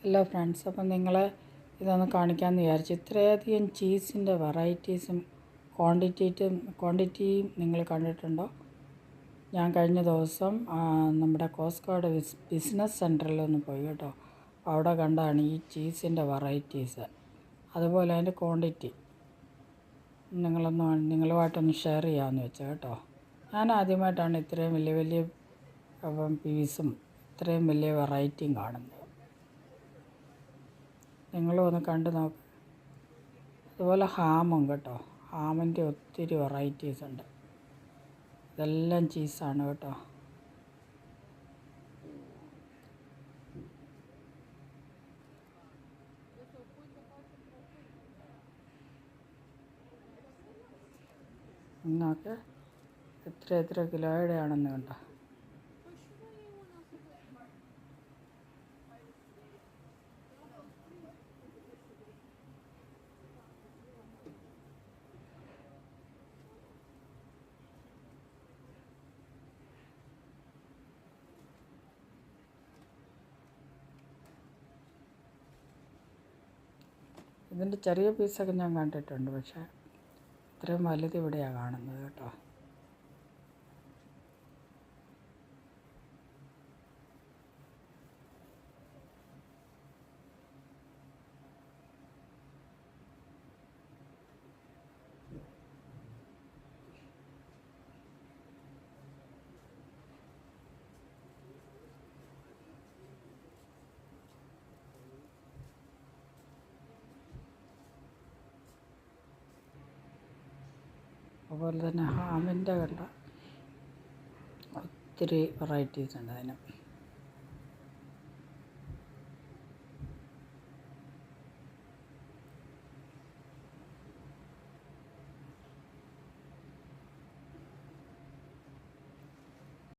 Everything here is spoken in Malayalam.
ഹലോ ഫ്രണ്ട്സ്, അപ്പം നിങ്ങളെ ഇതൊന്ന് കാണിക്കാമെന്ന് വിചാരിച്ചു. ഇത്രയധികം ചീസിൻ്റെ വെറൈറ്റീസും ക്വാണ്ടിറ്റിയും നിങ്ങൾ കണ്ടിട്ടുണ്ടോ? ഞാൻ കഴിഞ്ഞ ദിവസം നമ്മുടെ കോസ്കോയുടെ ബിസിനസ് സെൻറ്ററിലൊന്ന് പോയി കേട്ടോ. അവിടെ കണ്ടാണ് ഈ ചീസിൻ്റെ വെറൈറ്റീസ്, അതുപോലെ അതിൻ്റെ ക്വാണ്ടിറ്റി നിങ്ങളുമായിട്ടൊന്ന് ഷെയർ ചെയ്യാമെന്ന് വെച്ചാൽ കേട്ടോ. ഞാൻ ആദ്യമായിട്ടാണ് ഇത്രയും വലിയ പീസും ഇത്രയും വലിയ വെറൈറ്റിയും കാണുന്നത്. നിങ്ങളും ഒന്ന് കണ്ടു നോക്ക്. അതുപോലെ ഹാമും കേട്ടോ, ഹാമിൻ്റെ ഒത്തിരി വെറൈറ്റീസ് ഉണ്ട്. ഇതെല്ലാം ചീസാണ് കേട്ടോ. നോക്ക് എത്ര കിലോയുടെ ആണെന്ന് കണ്ടോ. ഇതിൻ്റെ ചെറിയ പീസൊക്കെ ഞാൻ കണ്ടിട്ടുണ്ട്, പക്ഷേ ഇത്രയും വലുത് ഇവിടെയാണ് കാണുന്നത് കേട്ടോ. അതുപോലെ തന്നെ ഹാമിൻ്റെ കണ്ട ഒത്തിരി വെറൈറ്റീസ് ഉണ്ട് അതിന്.